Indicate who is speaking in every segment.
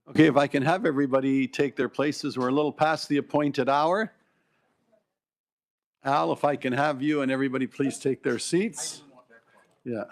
Speaker 1: Okay, if I can have everybody take their places, we're a little past the appointed hour. Al, if I can have you and everybody please take their seats. Yeah.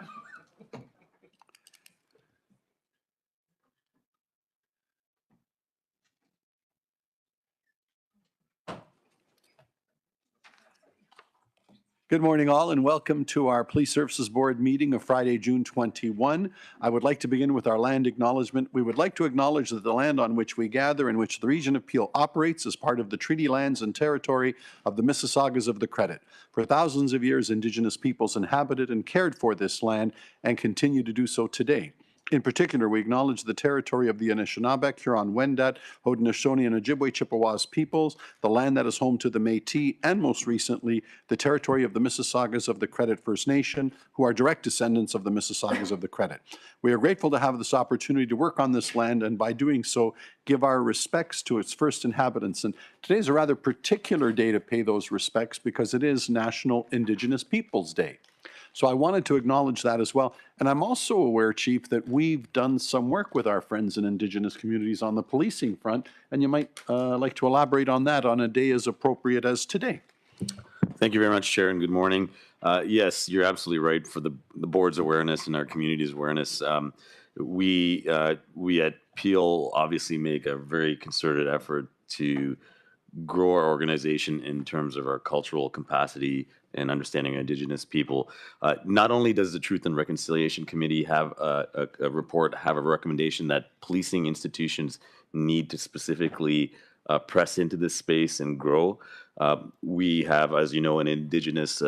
Speaker 1: Good morning, all, and welcome to our Police Services Board meeting of Friday, June 21. I would like to begin with our land acknowledgement. We would like to acknowledge that the land on which we gather, in which the region of Peel operates, is part of the treaty lands and territory of the Mississaugas of the Credit. For thousands of years, Indigenous peoples inhabited and cared for this land and continue to do so today. In particular, we acknowledge the territory of the Anishinaabe, Huron-Wendat, Haudenosaunee, and Ojibwe Chippewas peoples, the land that is home to the Métis, and most recently, the territory of the Mississaugas of the Credit First Nation, who are direct descendants of the Mississaugas of the Credit. We are grateful to have this opportunity to work on this land, and by doing so, give our respects to its first inhabitants. And today is a rather particular day to pay those respects because it is National Indigenous Peoples Day. So I wanted to acknowledge that as well. And I'm also aware, Chief, that we've done some work with our friends in Indigenous communities on the policing front, and you might like to elaborate on that on a day as appropriate as today.
Speaker 2: Thank you very much, Chair, and good morning. Yes, you're absolutely right. For the board's awareness and our community's awareness, we at Peel obviously make a very concerted effort to grow our organization in terms of our cultural capacity and understanding Indigenous people. Not only does the Truth and Reconciliation Committee have a recommendation that policing institutions need to specifically press into this space and grow. We have, as you know, an Indigenous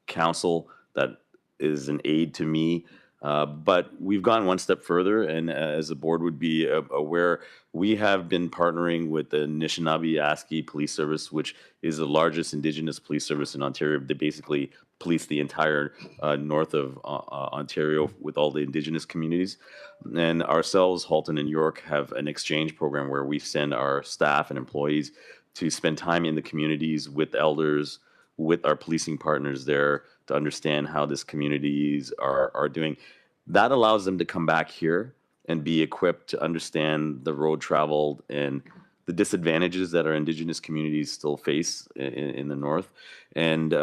Speaker 2: council that is an aid to me. But we've gone one step further, and as the board would be aware, we have been partnering with the Anishinaabe Police Service, which is the largest Indigenous police service in Ontario. They basically police the entire north of Ontario with all the Indigenous communities. And ourselves, Halton and York, have an exchange program where we send our staff and employees to spend time in the communities with elders, with our policing partners there, to understand how these communities are doing. That allows them to come back here and be equipped to understand the road traveled and the disadvantages that our Indigenous communities still face in the north. And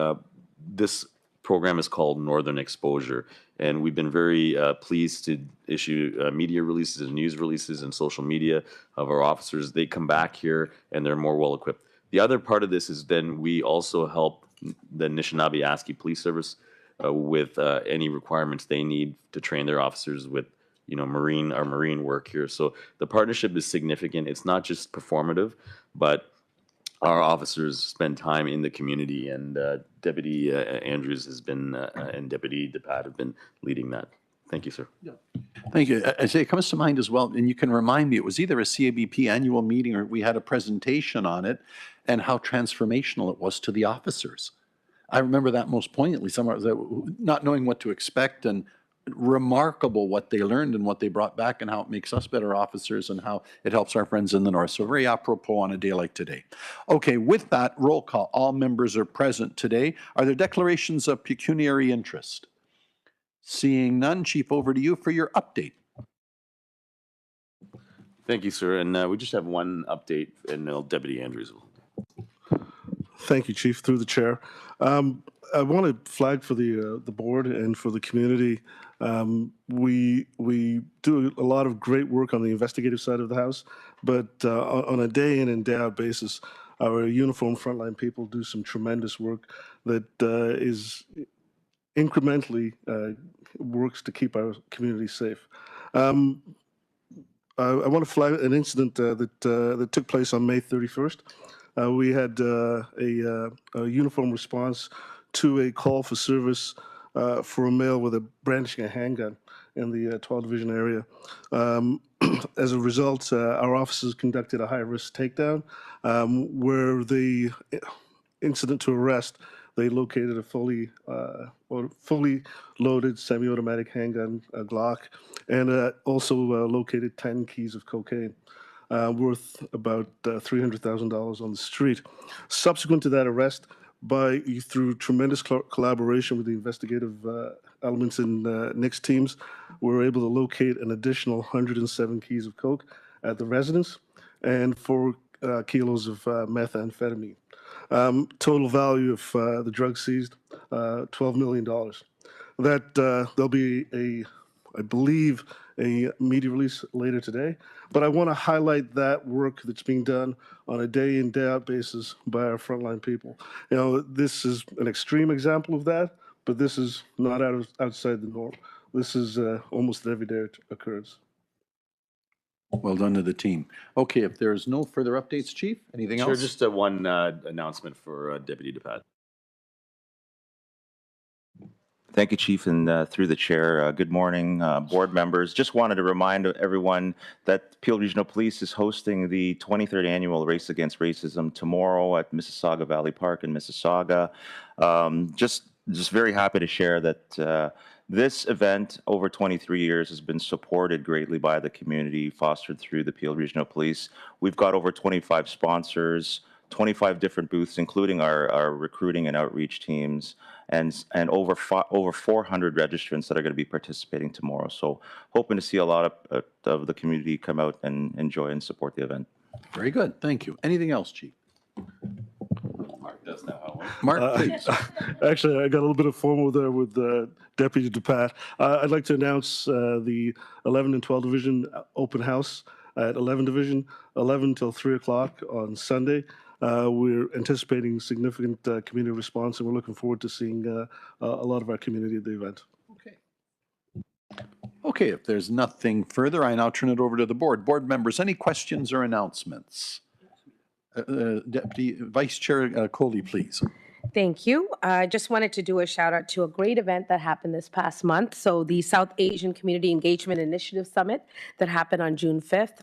Speaker 2: this program is called Northern Exposure. And we've been very pleased to issue media releases and news releases and social media of our officers. They come back here and they're more well equipped. The other part of this is then we also help the Anishinaabe Police Service with any requirements they need to train their officers with, marine work here. So the partnership is significant. It's not just performative, but our officers spend time in the community, and Deputy Andrews has been, and Deputy DePat have been leading that. Thank you, sir.
Speaker 1: Yeah. Thank you. I say it comes to mind as well, and you can remind me, it was either a CABP annual meeting or we had a presentation on it and how transformational it was to the officers. I remember that most poignantly, not knowing what to expect, and remarkable what they learned and what they brought back and how it makes us better officers and how it helps our friends in the north. So very apropos on a day like today. Okay, with that, roll call. All members are present today. Are there declarations of pecuniary interest? Seeing none, Chief, over to you for your update.
Speaker 2: Thank you, sir. And we just have one update, and Deputy Andrews will.
Speaker 3: Thank you, Chief, through the chair. I want to flag for the board and for the community. We do a lot of great work on the investigative side of the house, but on a day in and day out basis, our uniformed frontline people do some tremendous work that is incrementally works to keep our community safe. I want to flag an incident that took place on May 31st. We had a uniform response to a call for service for a male with brandishing a handgun in the 12th Division area. As a result, our officers conducted a high-risk takedown where the incident to arrest, they located a fully loaded semi-automatic handgun, a Glock, and also located 10 keys of cocaine. Worth about $300,000 on the street. Subsequent to that arrest, through tremendous collaboration with the investigative elements in Nick's teams, we were able to locate an additional 107 keys of coke at the residence and 4 kilos of methamphetamine. Total value of the drug seized, $12 million. That there'll be I believe, a media release later today. But I want to highlight that work that's being done on a day in, day out basis by our frontline people. You know, this is an extreme example of that, but this is not outside the norm. This is almost an everyday occurrence.
Speaker 1: Well done to the team. Okay, if there's no further updates, Chief, anything
Speaker 2: Sure,
Speaker 1: else?
Speaker 2: just one announcement for Deputy DePatt.
Speaker 4: Thank you, Chief, and through the chair. Good morning, board members. Just wanted to remind everyone that Peel Regional Police is hosting the 23rd annual Race Against Racism tomorrow at Mississauga Valley Park in Mississauga. Just very happy to share that this event over 23 years has been supported greatly by the community, fostered through the Peel Regional Police. We've got over 25 sponsors, 25 different booths, including our recruiting and outreach teams, and over 400 registrants that are going to be participating tomorrow. So hoping to see a lot of the community come out and enjoy and support the event.
Speaker 1: Very good, thank you. Anything else, Chief?
Speaker 2: Mark does know how one.
Speaker 1: Mark, please.
Speaker 3: Actually, I got a little bit of formal there with Deputy DePatt. I'd like to announce the 11 and 12 Division open house at 11 Division, 11 till 3 o'clock on Sunday. We're anticipating significant community response, and we're looking forward to seeing a lot of our community at the event.
Speaker 1: Okay. Okay, if there's nothing further, I now turn it over to the board. Board members, any questions or announcements? Deputy Vice Chair Coley, please.
Speaker 5: Thank you. I just wanted to do a shout out to a great event that happened this past month. So the South Asian Community Engagement Initiative Summit that happened on June 5th.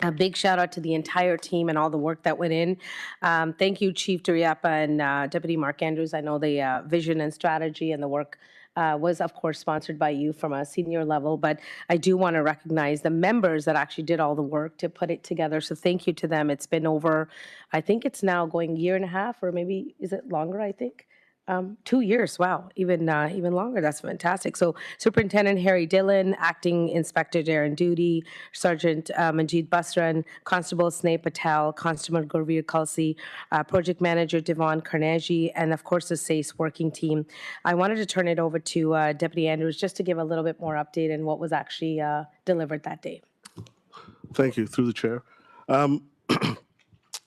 Speaker 5: A big shout out to the entire team and all the work that went in. Thank you, Chief Duriapa and Deputy Mark Andrews. I know the vision and strategy and the work was, of course, sponsored by you from a senior level, but I do want to recognize the members that actually did all the work to put it together. So thank you to them. It's been over, I think it's now going 1.5 years, or maybe, is it longer, I think? 2 years, wow, even longer. That's fantastic. So Superintendent Harry Dillon, Acting Inspector Darren Duty, Sergeant Manjeet Basran, Constable Sneh Patel, Constable Gurveer Kalsi, Project Manager Devon Carnegie, and of course the SACE working team. I wanted to turn it over to Deputy Andrews just to give a little bit more update on what was actually delivered that day.
Speaker 3: Thank you, through the chair.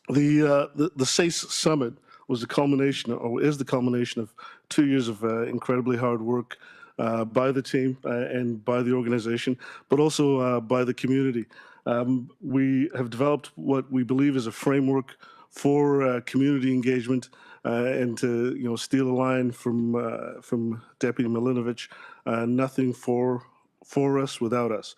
Speaker 3: The SACE Summit was the culmination, or is the culmination of 2 years of incredibly hard work by the team and by the organization, but also by the community. We have developed what we believe is a framework for community engagement, and to steal a line from Deputy Milinovich, nothing for us without us.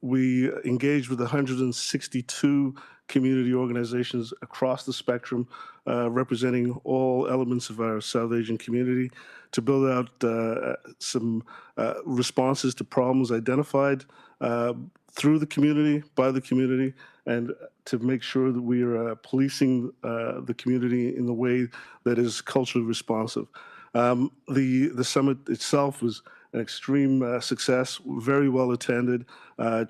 Speaker 3: We engaged with 162 community organizations across the spectrum, representing all elements of our South Asian community, to build out some responses to problems identified through the community, by the community, and to make sure that we are policing the community in the way that is culturally responsive. The summit itself was an extreme success, very well attended,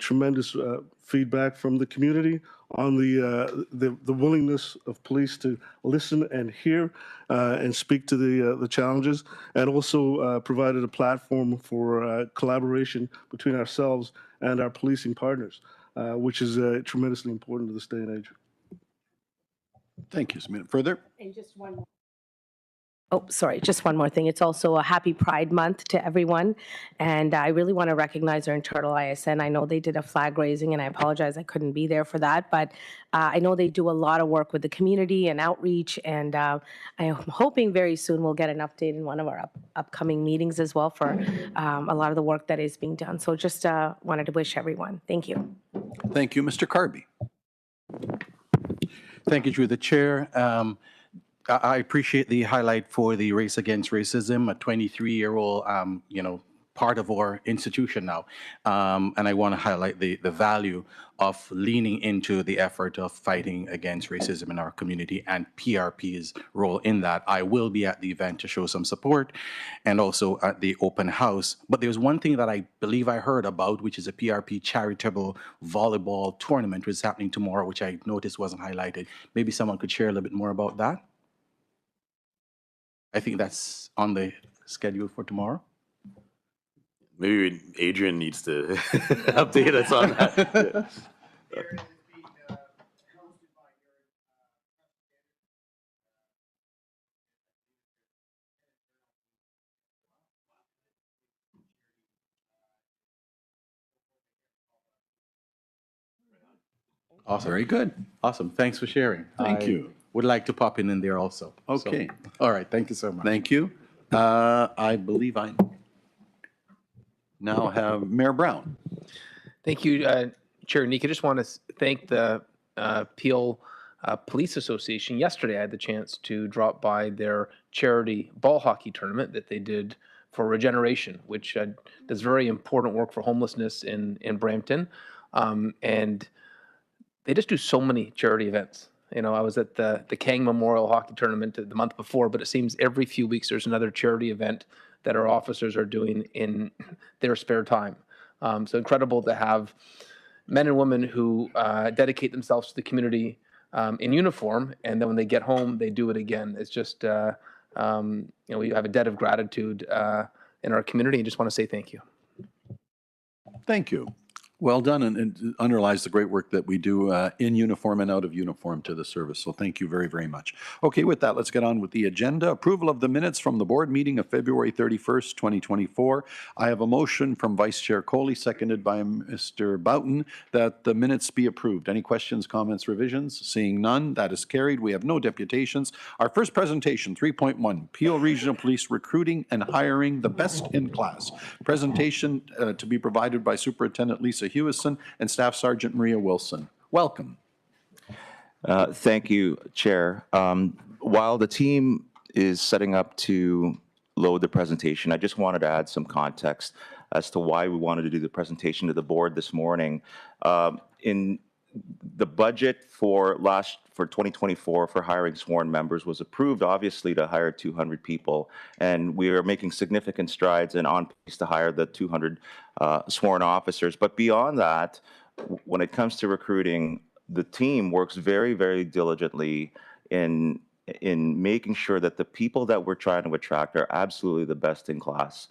Speaker 3: tremendous feedback from the community on the willingness of police to listen and hear and speak to the challenges, and also provided a platform for collaboration between ourselves and our policing partners, which is tremendously important to this day and age.
Speaker 1: Thank you. Submit further.
Speaker 5: And just one more. Oh, sorry, just one more thing. It's also a happy Pride Month to everyone. And I really want to recognize our internal ISN. I know they did a flag raising, and I apologize I couldn't be there for that. But I know they do a lot of work with the community and outreach. And I am hoping very soon we'll get an update in one of our upcoming meetings as well for a lot of the work that is being done. So just wanted to wish everyone. Thank you.
Speaker 1: Thank you. Mr. Carby.
Speaker 6: Thank you, through the chair. I appreciate the highlight for the Race Against Racism, a 23-year-old, part of our institution now. And I want to highlight the value of leaning into the effort of fighting against racism in our community and PRP's role in that. I will be at the event to show some support and also at the open house. But there's one thing that I believe I heard about, which is a PRP charitable volleyball tournament, which is happening tomorrow, which I noticed wasn't highlighted. Maybe someone could share a little bit more about that. I think that's on the schedule for tomorrow.
Speaker 2: Maybe Adrian needs to update us on that. Yeah.
Speaker 6: Awesome.
Speaker 1: Very good.
Speaker 6: Awesome. Thanks for sharing.
Speaker 1: Thank you.
Speaker 6: Would like to pop in there also.
Speaker 1: Okay.
Speaker 6: So, all right. Thank you so much.
Speaker 1: Thank you. I believe I now have Mayor Brown.
Speaker 7: Thank you, Chair Nick. I just want to thank the Peel Police Association. Yesterday, I had the chance to drop by their charity ball hockey tournament that they did for Regeneration, which does very important work for homelessness in Brampton. And they just do so many charity events. You know, I was at the Kang Memorial Hockey Tournament the month before, but it seems every few weeks there's another charity event that our officers are doing in their spare time. So incredible to have men and women who dedicate themselves to the community in uniform, and then when they get home, they do it again. It's just, you know, we have a debt of gratitude in our community, and just want to say thank you.
Speaker 1: Thank you. Well done, and underlies the great work that we do in uniform and out of uniform to the service. So thank you very, very much. Okay, with that, let's get on with the agenda. Approval of the minutes from the board meeting of February 31st, 2024. I have a motion from Vice Chair Coley, seconded by Mr. Boughton, that the minutes be approved. Any questions, comments, revisions? Seeing none, that is carried. We have no deputations. Our first presentation, 3.1, Peel Regional Police Recruiting and Hiring the Best in Class. Presentation to be provided by Superintendent Lisa Hewison and Staff Sergeant Maria Wilson. Welcome.
Speaker 4: Thank you, Chair. While the team is setting up to load the presentation, I just wanted to add some context as to why we wanted to do the presentation to the board this morning. In the budget for 2024 for hiring sworn members was approved, obviously, to hire 200 people, and we are making significant strides and on pace to hire the 200 sworn officers. But beyond that, when it comes to recruiting, the team works very, very diligently in making sure that the people that we're trying to attract are absolutely the best in class.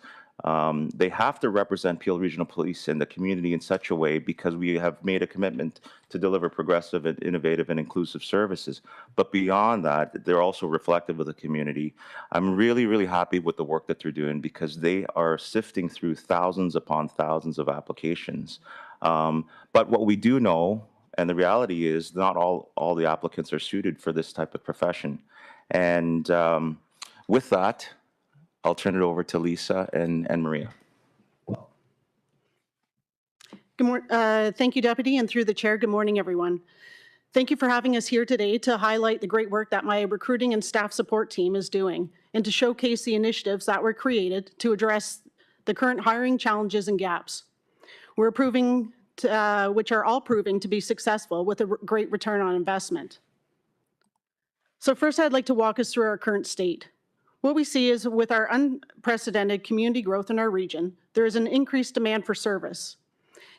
Speaker 4: They have to represent Peel Regional Police in the community in such a way because we have made a commitment to deliver progressive and innovative and inclusive services. But beyond that, they're also reflective of the community. I'm really, really happy with the work that they're doing because they are sifting through thousands upon thousands of applications. But what we do know, and the reality is, not all the applicants are suited for this type of profession. And with that, I'll turn it over to Lisa and Maria.
Speaker 8: Good morning. Thank you, Deputy, and through the chair, good morning, everyone. Thank you for having us here today to highlight the great work that my recruiting and staff support team is doing and to showcase the initiatives that were created to address the current hiring challenges and gaps. We're proving, which are all proving to be successful with a great return on investment. So first, I'd like to walk us through our current state. What we see is with our unprecedented community growth in our region, there is an increased demand for service.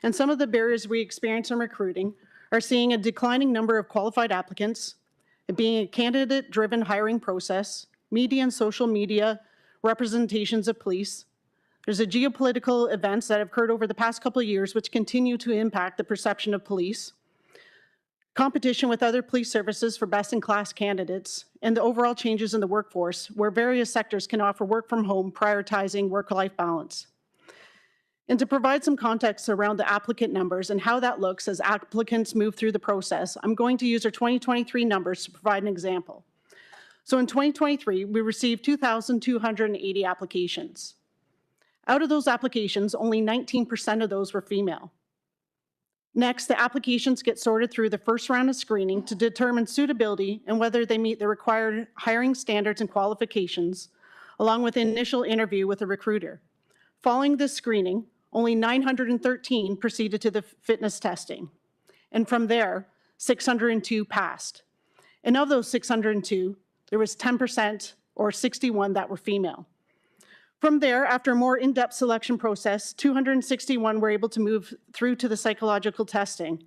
Speaker 8: And some of the barriers we experience in recruiting are seeing a declining number of qualified applicants, it being a candidate-driven hiring process, media and social media representations of police. There's a geopolitical events that have occurred over the past couple of years which continue to impact the perception of police, competition with other police services for best-in-class candidates, and the overall changes in the workforce where various sectors can offer work from home, prioritizing work-life balance. And to provide some context around the applicant numbers and how that looks as applicants move through the process, I'm going to use our 2023 numbers to provide an example. So in 2023, we received 2,280 applications. Out of those applications, only 19% of those were female. Next, the applications get sorted through the first round of screening to determine suitability and whether they meet the required hiring standards and qualifications, along with an initial interview with a recruiter. Following this screening, only 913 proceeded to the fitness testing. And from there, 602 passed. And of those 602, there was 10% or 61 that were female. From there, after a more in-depth selection process, 261 were able to move through to the psychological testing.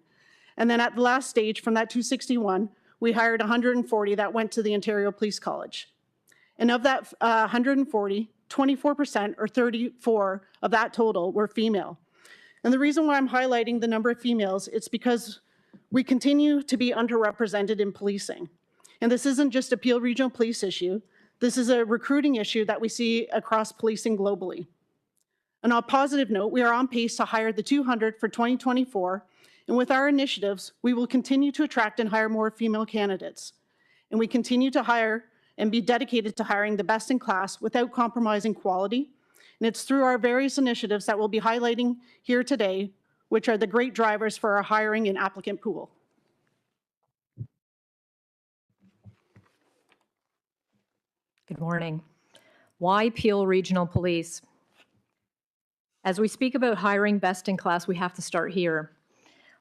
Speaker 8: And then at the last stage, from that 261, we hired 140 that went to the Ontario Police College. And of that 140, 24% or 34 of that total were female. And the reason why I'm highlighting the number of females, it's because we continue to be underrepresented in policing. And this isn't just a Peel Regional Police issue. This is a recruiting issue that we see across policing globally. And on a positive note, we are on pace to hire the 200 for 2024. And with our initiatives, we will continue to attract and hire more female candidates. And we continue to hire and be dedicated to hiring the best in class without compromising quality. And it's through our various initiatives that we'll be highlighting here today, which are the great drivers for our hiring and applicant pool.
Speaker 9: Good morning. Why Peel Regional Police? As we speak about hiring best in class, we have to start here.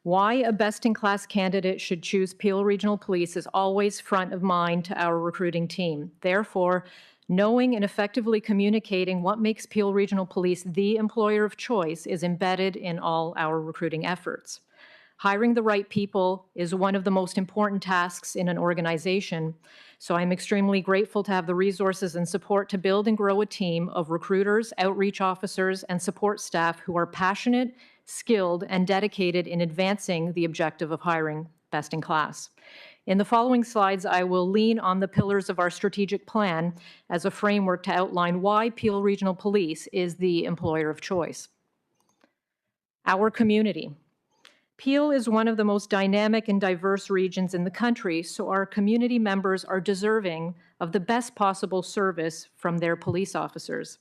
Speaker 9: Why a best in class candidate should choose Peel Regional Police is always front of mind to our recruiting team. Therefore, knowing and effectively communicating what makes Peel Regional Police the employer of choice is embedded in all our recruiting efforts. Hiring the right people is one of the most important tasks in an organization, so I'm extremely grateful to have the resources and support to build and grow a team of recruiters, outreach officers, and support staff who are passionate, skilled, and dedicated in advancing the objective of hiring best in class. In the following slides, I will lean on the pillars of our strategic plan as a framework to outline why Peel Regional Police is the employer of choice. Our community. Peel is one of the most dynamic and diverse regions in the country, so our community members are deserving of the best possible service from their police officers.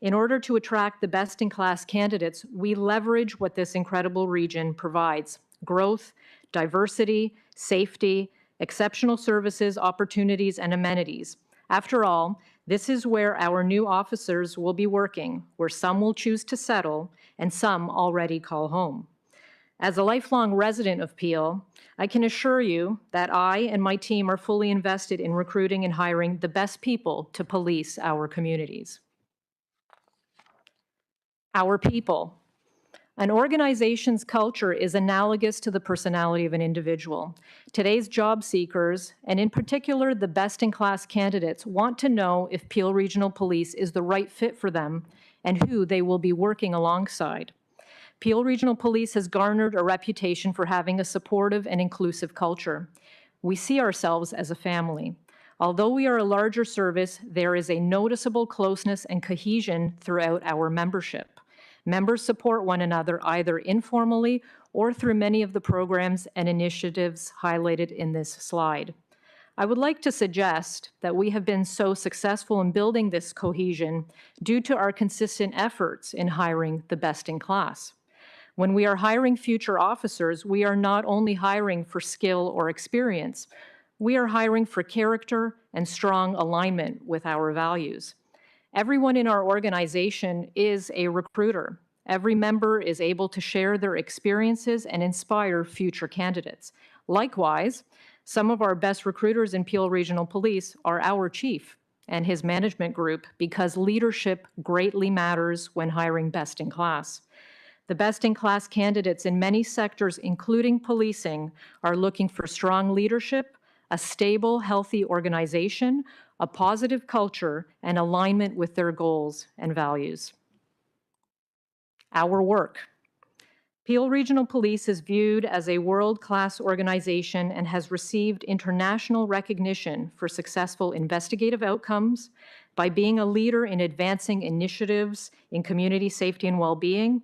Speaker 9: In order to attract the best-in-class candidates, we leverage what this incredible region provides: growth, diversity, safety, exceptional services, opportunities, and amenities. After all, this is where our new officers will be working, where some will choose to settle and some already call home. As a lifelong resident of Peel, I can assure you that I and my team are fully invested in recruiting and hiring the best people to police our communities. Our people. An organization's culture is analogous to the personality of an individual. Today's job seekers, and in particular the best-in-class candidates, want to know if Peel Regional Police is the right fit for them and who they will be working alongside. Peel Regional Police has garnered a reputation for having a supportive and inclusive culture. We see ourselves as a family. Although we are a larger service, there is a noticeable closeness and cohesion throughout our membership. Members support one another either informally or through many of the programs and initiatives highlighted in this slide. I would like to suggest that we have been so successful in building this cohesion due to our consistent efforts in hiring the best in class. When we are hiring future officers, we are not only hiring for skill or experience, we are hiring for character and strong alignment with our values. Everyone in our organization is a recruiter. Every member is able to share their experiences and inspire future candidates. Likewise, some of our best recruiters in Peel Regional Police are our chief and his management group, because leadership greatly matters when hiring best in class. The best-in-class candidates in many sectors, including policing, are looking for strong leadership, a stable, healthy organization, a positive culture, and alignment with their goals and values. Our work. Peel Regional Police is viewed as a world-class organization and has received international recognition for successful investigative outcomes, by being a leader in advancing initiatives in community safety and well-being,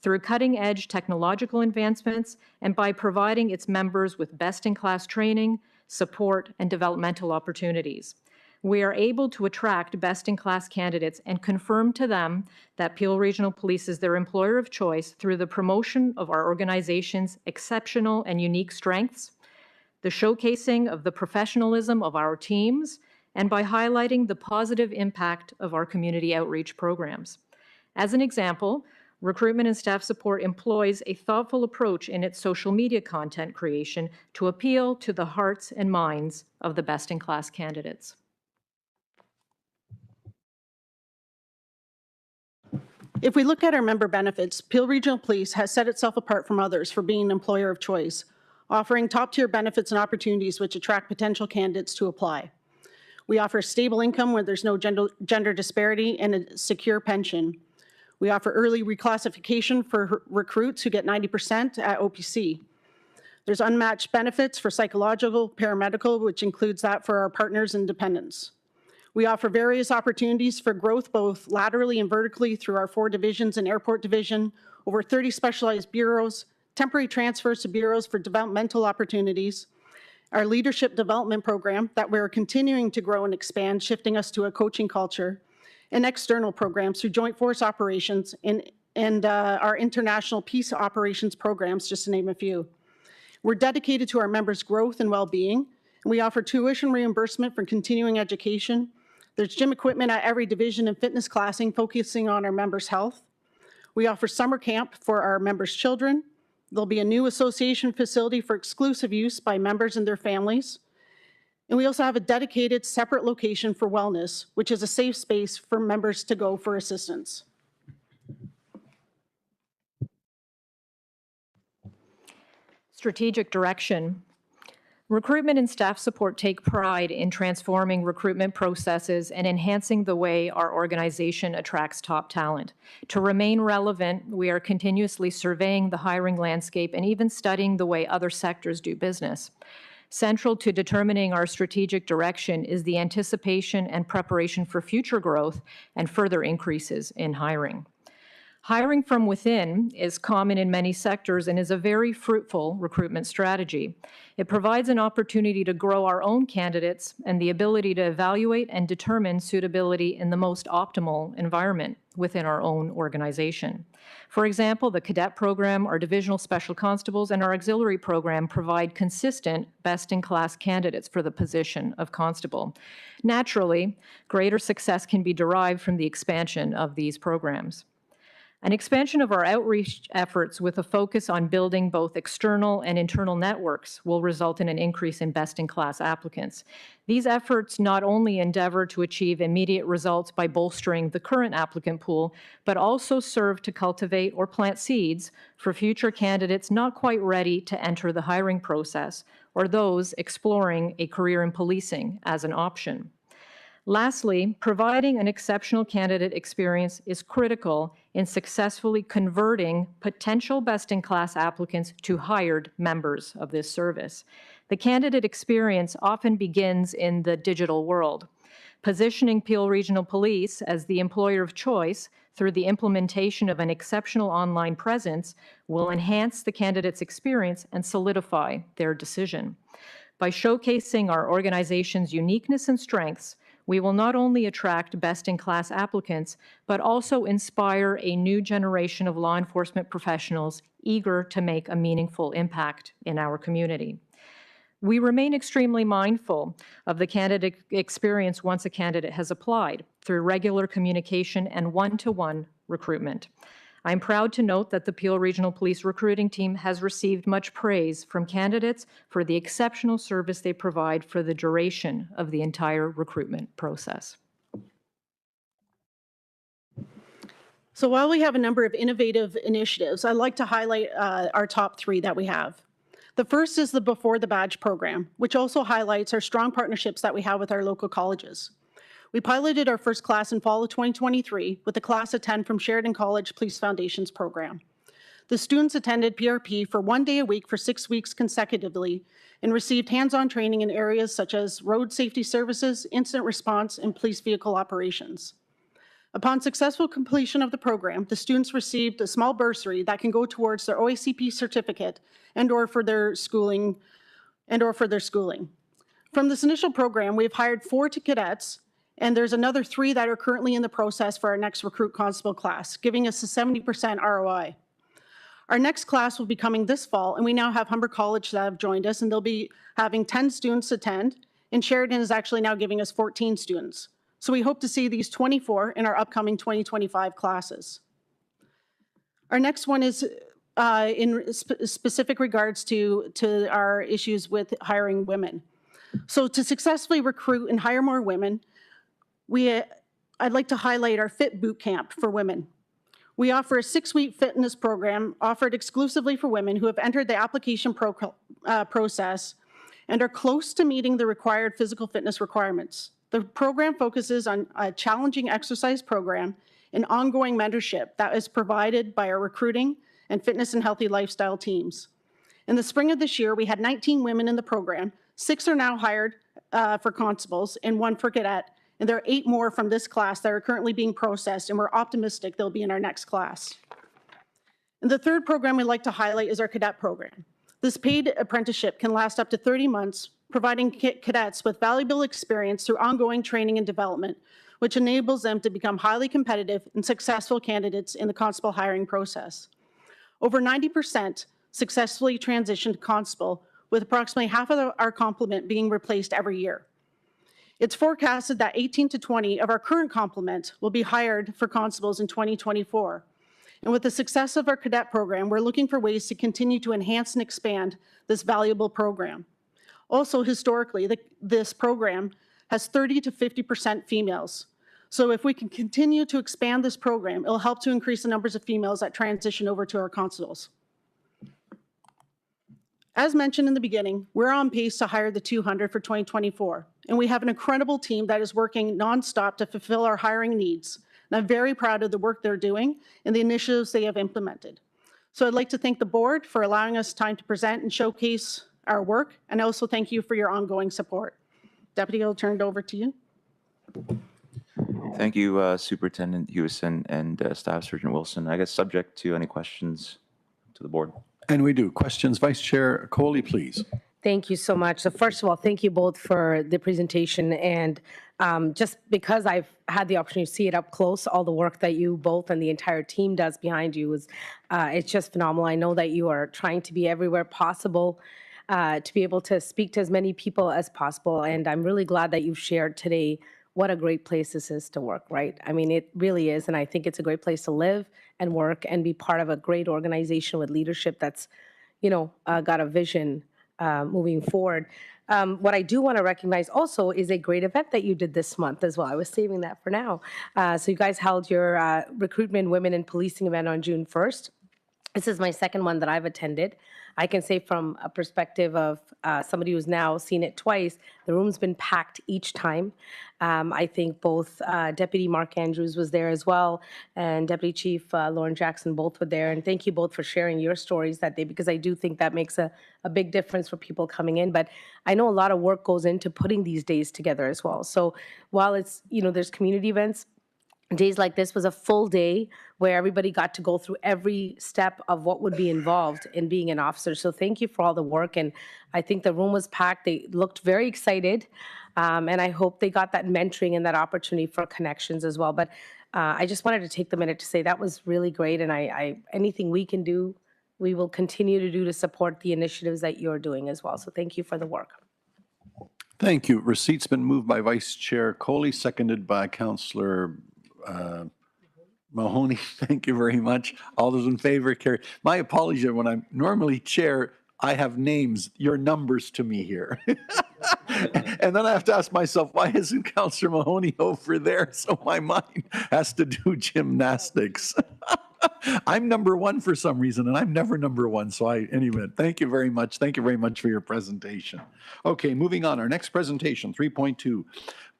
Speaker 9: through cutting-edge technological advancements, and by providing its members with best-in-class training, support, and developmental opportunities. We are able to attract best-in-class candidates and confirm to them that Peel Regional Police is their employer of choice through the promotion of our organization's exceptional and unique strengths, the showcasing of the professionalism of our teams, and by highlighting the positive impact of our community outreach programs. As an example, Recruitment and Staff Support employs a thoughtful approach in its social media content creation to appeal to the hearts and minds of the best-in-class candidates.
Speaker 8: If we look at our member benefits, Peel Regional Police has set itself apart from others for being an employer of choice, offering top-tier benefits and opportunities which attract potential candidates to apply. We offer stable income where there's no gender disparity and a secure pension. We offer early reclassification for recruits who get 90% at OPC. There's unmatched benefits for psychological, paramedical, which includes that for our partners and dependents. We offer various opportunities for growth both laterally and vertically through our 4 divisions and airport division, over 30 specialized bureaus, temporary transfers to bureaus for developmental opportunities, our leadership development program that we're continuing to grow and expand, shifting us to a coaching culture, and external programs through joint force operations and our international peace operations programs, just to name a few. We're dedicated to our members' growth and well-being, and we offer tuition reimbursement for continuing education. There's gym equipment at every division and fitness classing, focusing on our members' health. We offer summer camp for our members' children. There'll be a new association facility for exclusive use by members and their families. And we also have a dedicated separate location for wellness, which is a safe space for members to go for assistance.
Speaker 9: Strategic direction. Recruitment and Staff Support take pride in transforming recruitment processes and enhancing the way our organization attracts top talent. To remain relevant, we are continuously surveying the hiring landscape and even studying the way other sectors do business. Central to determining our strategic direction is the anticipation and preparation for future growth and further increases in hiring. Hiring from within is common in many sectors and is a very fruitful recruitment strategy. It provides an opportunity to grow our own candidates and the ability to evaluate and determine suitability in the most optimal environment within our own organization. For example, the cadet program, our divisional special constables, and our auxiliary program provide consistent best-in-class candidates for the position of constable. Naturally, greater success can be derived from the expansion of these programs. An expansion of our outreach efforts with a focus on building both external and internal networks will result in an increase in best-in-class applicants. These efforts not only endeavor to achieve immediate results by bolstering the current applicant pool, but also serve to cultivate or plant seeds for future candidates not quite ready to enter the hiring process, or those exploring a career in policing as an option. Lastly, providing an exceptional candidate experience is critical in successfully converting potential best-in-class applicants to hired members of this service. The candidate experience often begins in the digital world. Positioning Peel Regional Police as the employer of choice through the implementation of an exceptional online presence will enhance the candidate's experience and solidify their decision. By showcasing our organization's uniqueness and strengths, we will not only attract best-in-class applicants, but also inspire a new generation of law enforcement professionals eager to make a meaningful impact in our community. We remain extremely mindful of the candidate experience once a candidate has applied through regular communication and one-to-one recruitment. I'm proud to note that the Peel Regional Police recruiting team has received much praise from candidates for the exceptional service they provide for the duration of the entire recruitment process.
Speaker 8: So while we have a number of innovative initiatives, I'd like to highlight our top 3 that we have. The first is the Before the Badge program, which also highlights our strong partnerships that we have with our local colleges. We piloted our first class in fall of 2023 with a class of 10 from Sheridan College Police Foundation's program. The students attended PRP for 1 day a week for 6 weeks consecutively and received hands-on training in areas such as road safety services, incident response, and police vehicle operations. Upon successful completion of the program, the students received a small bursary that can go towards their OACP certificate and/or for their schooling. From this initial program, we've hired 4 cadets, and there's another 3 that are currently in the process for our next recruit constable class, giving us a 70% ROI. Our next class will be coming this fall, and we now have Humber College that have joined us, and they'll be having 10 students attend, and Sheridan is actually now giving us 14 students. So we hope to see these 24 in our upcoming 2025 classes. Our next one is in specific regards to our issues with hiring women. So to successfully recruit and hire more women, I'd like to highlight our Fit Boot Camp for women. We offer a 6-week fitness program offered exclusively for women who have entered the application process and are close to meeting the required physical fitness requirements. The program focuses on a challenging exercise program and ongoing mentorship that is provided by our recruiting and fitness and healthy lifestyle teams. In the spring of this year, we had 19 women in the program. 6 are now hired for constables and 1 for cadet. And there are 8 more from this class that are currently being processed, and we're optimistic they'll be in our next class. And the third program we'd like to highlight is our cadet program. This paid apprenticeship can last up to 30 months, providing cadets with valuable experience through ongoing training and development, which enables them to become highly competitive and successful candidates in the constable hiring process. Over 90% successfully transitioned to constable, with approximately half of our complement being replaced every year. It's forecasted that 18 to 20 of our current complement will be hired for constables in 2024. And with the success of our cadet program, we're looking for ways to continue to enhance and expand this valuable program. Also, historically, this program has 30 to 50% females. So if we can continue to expand this program, it'll help to increase the numbers of females that transition over to our constables. As mentioned in the beginning, we're on pace to hire the 200 for 2024, and we have an incredible team that is working nonstop to fulfill our hiring needs. And I'm very proud of the work they're doing and the initiatives they have implemented. So I'd like to thank the board for allowing us time to present and showcase our work, and also thank you for your ongoing support. Deputy, I'll turn it over to you.
Speaker 4: Thank you, Superintendent Hewison and Staff Sergeant Wilson. I guess subject to any questions to the board.
Speaker 1: And we do. Questions, Vice Chair Coley, please.
Speaker 5: Thank you so much. So first of all, thank you both for the presentation, and just because I've had the opportunity to see it up close, all the work that you both and the entire team does behind you is it's just phenomenal. I know that you are trying to be everywhere possible to be able to speak to as many people as possible, and I'm really glad that you've shared today what a great place this is to work, right? I mean, it really is, and I think it's a great place to live and work and be part of a great organization with leadership that's, you know, got a vision moving forward. What I do want to recognize also is a great event that you did this month as well. I was saving that for now. So you guys held your Recruitment Women in Policing event on June 1st. This is my second one that I've attended. I can say from a perspective of somebody who's now seen it twice, the room's been packed each time. I think both Deputy Mark Andrews was there as well, and Deputy Chief Lauren Jackson both were there. And thank you both for sharing your stories that day, because I do think that makes a big difference for people coming in. But I know a lot of work goes into putting these days together as well. So while it's, you know, there's community events, days like this was a full day where everybody got to go through every step of what would be involved in being an officer. So thank you for all the work. And I think the room was packed. They looked very excited. And I hope they got that mentoring and that opportunity for connections as well. But I just wanted to take the minute to say that was really great. And anything we can do, we will continue to do to support the initiatives that you're doing as well. So thank you for the work.
Speaker 1: Thank you. Receipt's been moved by Vice Chair Coley, seconded by Councillor Mahoney. Thank you very much. All those in favor, carry. My apology, when I'm normally chair, I have names, your numbers to me here. And then I have to ask myself, why isn't Councillor Mahoney over there? So my mind has to do gymnastics. I'm number one for some reason, and I'm never number one. So anyway, thank you very much. Thank you very much for your presentation. Okay, moving on. Our next presentation, 3.2.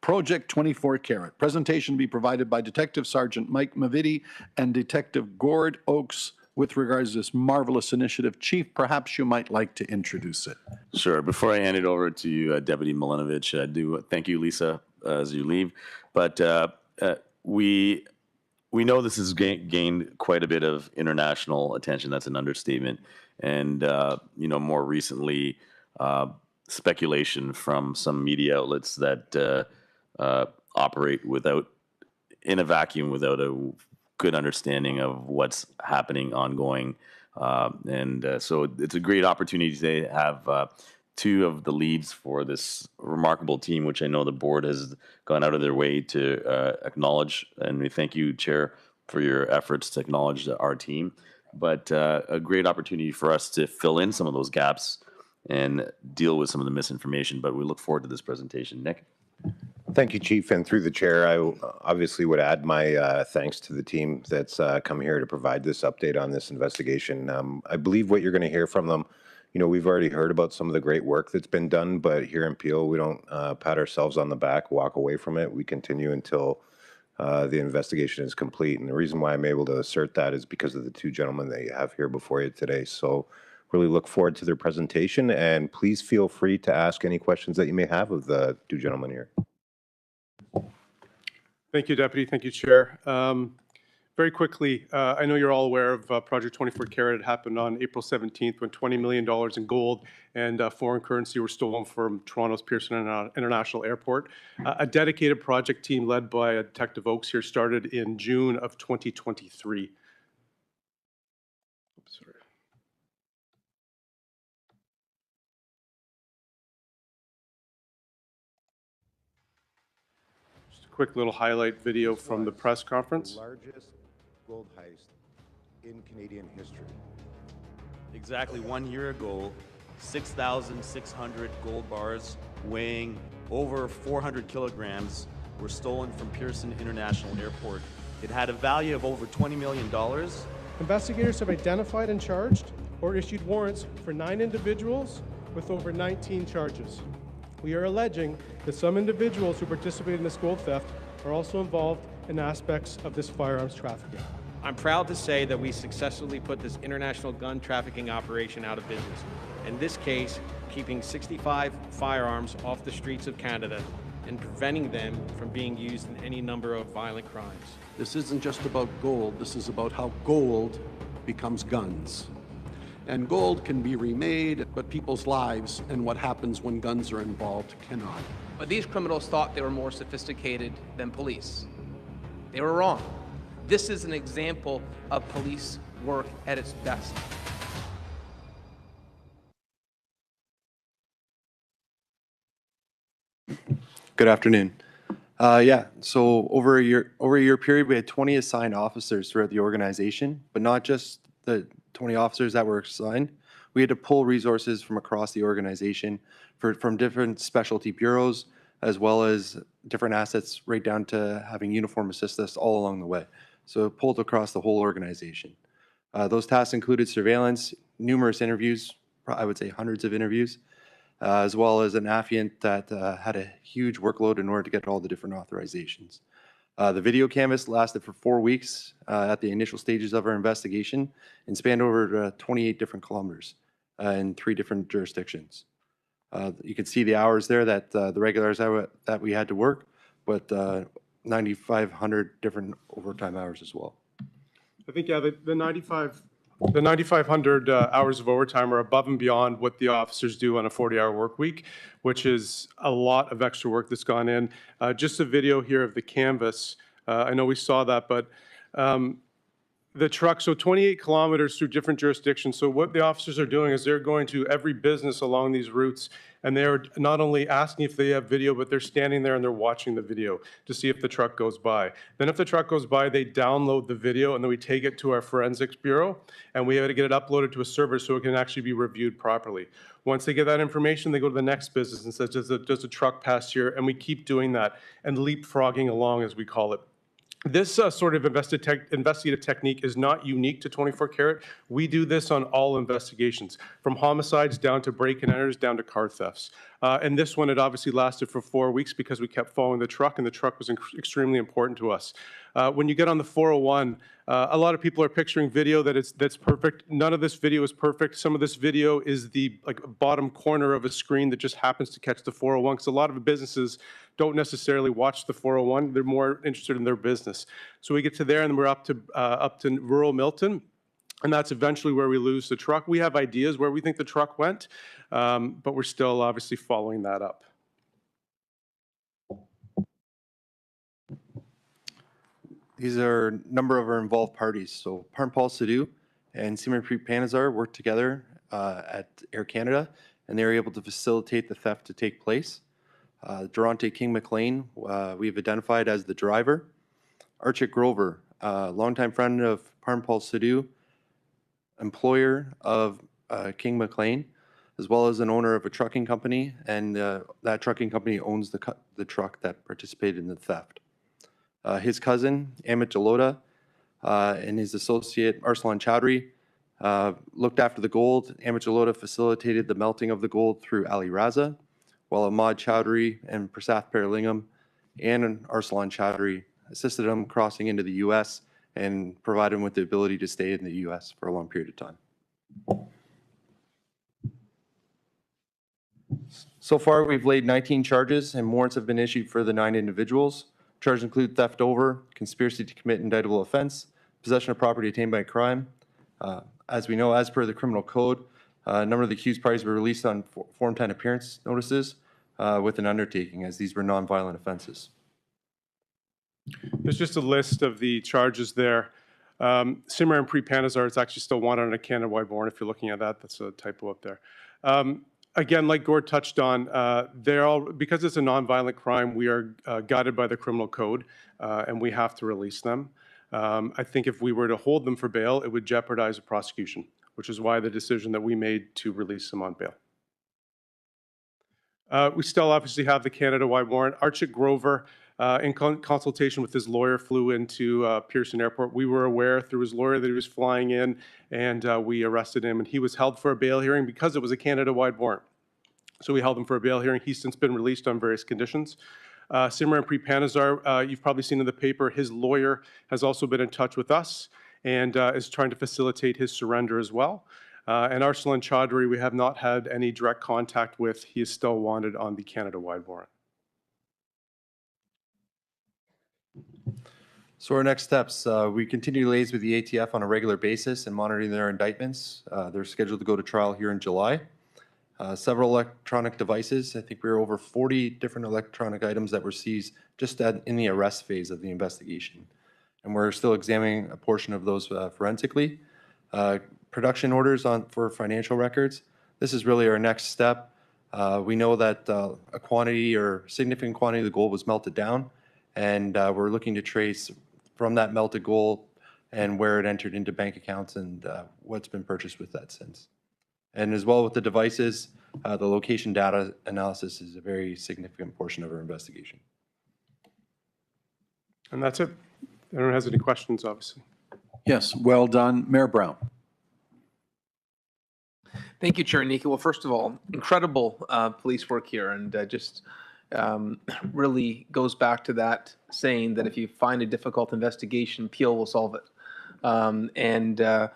Speaker 1: Project 24 Carat. Presentation be provided by Detective Sergeant Mike Mavidi and Detective Gord Oakes with regards to this marvelous initiative. Chief, perhaps you might like to introduce it.
Speaker 2: Sure. Before I hand it over to you, Deputy Milinovich, I do thank you, Lisa, as you leave. But we know this has gained quite a bit of international attention. That's an understatement. And, you know, more recently, speculation from some media outlets that operate in a vacuum without a good understanding of what's happening ongoing. So it's a great opportunity today to have two of the leads for this remarkable team, which I know the board has gone out of their way to acknowledge. And we thank you, Chair, for your efforts to acknowledge our team. but a great opportunity for us to fill in some of those gaps and deal with some of the misinformation. But we look forward to this presentation. Nick?
Speaker 10: Thank you, Chief. And through the chair, I obviously would add my thanks to the team that's come here to provide this update on this investigation. I believe what you're going to hear from them, you know, we've already heard about some of the great work that's been done, but here in Peel, we don't pat ourselves on the back, walk away from it. We continue until the investigation is complete. And the reason why I'm able to assert that is because of the two gentlemen that you have here before you today. So really look forward to their presentation, and please feel free to ask any questions that you may have of the two gentlemen here.
Speaker 11: Thank you, Deputy. Thank you, Chair. Very quickly, I know you're all aware of Project 24 Carat. It happened on April 17th when $20 million in gold and foreign currency were stolen from Toronto's Pearson International Airport. A dedicated project team led by Detective Oakes here started in June of 2023. Oops, sorry. Just a quick little highlight video from the press conference.
Speaker 10: The largest gold heist in Canadian history.
Speaker 12: Exactly 1 year ago, 6,600 gold bars weighing over 400 kilograms were stolen from Pearson International Airport. It had a value of over $20 million.
Speaker 13: Investigators have identified and charged or issued warrants for 9 individuals with over 19 charges. We are alleging that some individuals who participated in this gold theft are also involved in aspects of this firearms trafficking.
Speaker 14: I'm proud to say that we successfully put this international gun trafficking operation out of business. In this case, keeping 65 firearms off the streets of Canada and preventing them from being used in any number of violent crimes.
Speaker 1: This isn't just about gold. This is about how gold becomes guns. And gold can be remade, but people's lives and what happens when guns are involved cannot.
Speaker 7: But these criminals thought they were more sophisticated than police. They were wrong. This is an example of police work at its best.
Speaker 15: Good afternoon. So over a year period, we had 20 assigned officers throughout the organization, but not just the 20 officers that were assigned. We had to pull resources from across the organization from different specialty bureaus, as well as different assets, right down to having uniform assistants all along the way. So it pulled across the whole organization. Those tasks included surveillance, numerous interviews, I would say hundreds of interviews, as well as an affiant that had a huge workload in order to get all the different authorizations. The video canvas lasted for 4 weeks at the initial stages of our investigation and spanned over 28 different kilometers in 3 different jurisdictions. You can see the hours there that the regulars that we had to work, but 9,500 different overtime hours as well.
Speaker 11: I think, yeah, the 9,500 hours of overtime are above and beyond what the officers do on a 40-hour work week, which is a lot of extra work that's gone in. Just a video here of the canvas. I know we saw that, but the truck, so 28 kilometers through different jurisdictions. So what the officers are doing is they're going to every business along these routes, and they're not only asking if they have video, but they're standing there and they're watching the video to see if the truck goes by. Then if the truck goes by, they download the video, and then we take it to our forensics bureau, and we have to get it uploaded to a server so it can actually be reviewed properly. Once they get that information, they go to the next business and says, does a truck pass here? And we keep doing that and leapfrogging along, as we call it. This sort of investigative technique is not unique to 24 Carat. We do this on all investigations, from homicides down to break-and-enters, down to car thefts. And this one, it obviously lasted for 4 weeks because we kept following the truck, and the truck was extremely important to us. When you get on the 401, a lot of people are picturing video that's perfect. None of this video is perfect. Some of this video is the bottom corner of a screen that just happens to catch the 401, because a lot of businesses don't necessarily watch the 401. They're more interested in their business. So we get to there, and we're up to rural Milton, and that's eventually where we lose the truck. We have ideas where we think the truck went, but we're still obviously following that up.
Speaker 15: These are a number of our involved parties. So Paul Sidhu and Simranpreet Panazar worked together at Air Canada, and they were able to facilitate the theft to take place. Durante King McLean, we've identified as the driver. Archit Grover, longtime friend of Paul Sidhu, employer of King McLean, as well as an owner of a trucking company, and that trucking company owns the truck that participated in the theft. His cousin, Amit Jalota, and his associate, Arsalan Chowdhury, looked after the gold. Amit Jalota facilitated the melting of the gold through Ali Raza, while Ahmad Chowdhury and Prasath Paralingam and Arsalan Chowdhury assisted him crossing into the U.S. and provided him with the ability to stay in the U.S. for a long period of time. So far, we've laid 19 charges and warrants have been issued for the 9 individuals. Charges include theft over, conspiracy to commit indictable offense, possession of property attained by crime. As we know, as per the criminal code, a number of the accused parties were released on Form 10 appearance notices with an undertaking, as these were nonviolent offenses.
Speaker 11: There's just a list of the charges there. Simran and Pre-Panazar is actually still wanted on a Canada-wide warrant. If you're looking at that, that's a typo up there. Again, like Gord touched on, because it's a nonviolent crime, we are guided by the criminal code, and we have to release them. I think if we were to hold them for bail, it would jeopardize the prosecution, which is why the decision that we made to release them on bail. We still obviously have the Canada-wide warrant. Archit Grover, in consultation with his lawyer, flew into Pearson Airport. We were aware through his lawyer that he was flying in, and we arrested him, and he was held for a bail hearing because it was a Canada-wide warrant. So we held him for a bail hearing. He's since been released on various conditions. Simran Pre-Panazar, you've probably seen in the paper, his lawyer has also been in touch with us and is trying to facilitate his surrender as well. And Arsalan Chowdhury, we have not had any direct contact with. He is still wanted on the Canada-wide warrant.
Speaker 15: So our next steps, we continue to liaise with the ATF on a regular basis and monitoring their indictments. They're scheduled to go to trial here in July. Several electronic devices. I think we were over 40 different electronic items that were seized just in the arrest phase of the investigation. And we're still examining a portion of those forensically. Production orders for financial records. This is really our next step. We know that a quantity or significant quantity of the gold was melted down, and we're looking to trace from that melted gold and where it entered into bank accounts and what's been purchased with that since. And as well with the devices, the location data analysis is a very significant portion of our investigation.
Speaker 11: And that's it. If anyone has any questions, obviously.
Speaker 1: Yes, well done. Mayor Brown.
Speaker 7: Thank you, Chair Nika. Well, first of all, incredible police work here, and just really goes back to that saying that if you find a difficult investigation, Peel will solve it. The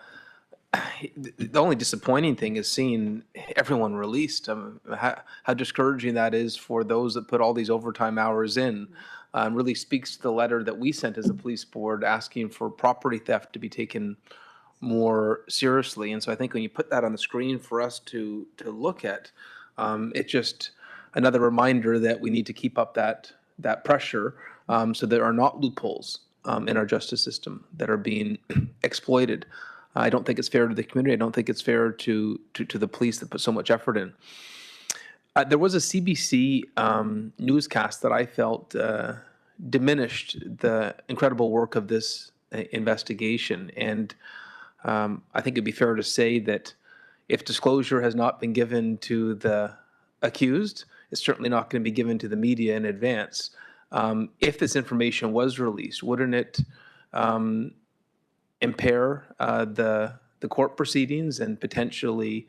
Speaker 7: only disappointing thing is seeing everyone released. How discouraging that is for those that put all these overtime hours in. Really speaks to the letter that we sent as a police board asking for property theft to be taken more seriously. And so I think when you put that on the screen for us to look at, it's just another reminder that we need to keep up that pressure so there are not loopholes in our justice system that are being exploited. I don't think it's fair to the community. I don't think it's fair to the police that put so much effort in. There was a CBC newscast that I felt diminished the incredible work of this investigation. And I think it'd be fair to say that if disclosure has not been given to the accused, it's certainly not going to be given to the media in advance. If this information was released, wouldn't it impair the court proceedings and potentially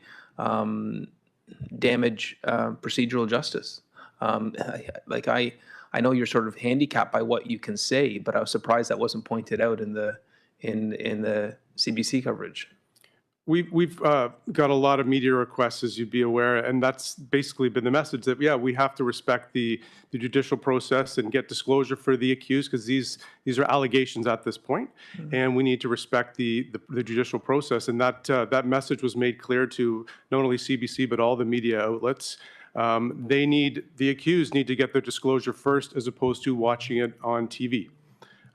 Speaker 7: damage procedural justice? I know you're sort of handicapped by what you can say, but I was surprised that wasn't pointed out in the CBC coverage.
Speaker 11: We've got a lot of media requests, as you'd be aware, and that's basically been the message that, yeah, we have to respect the judicial process and get disclosure for the accused, because these are allegations at this point, and we need to respect the judicial process. And that message was made clear to not only CBC, but all the media outlets. The accused need to get their disclosure first, as opposed to watching it on TV.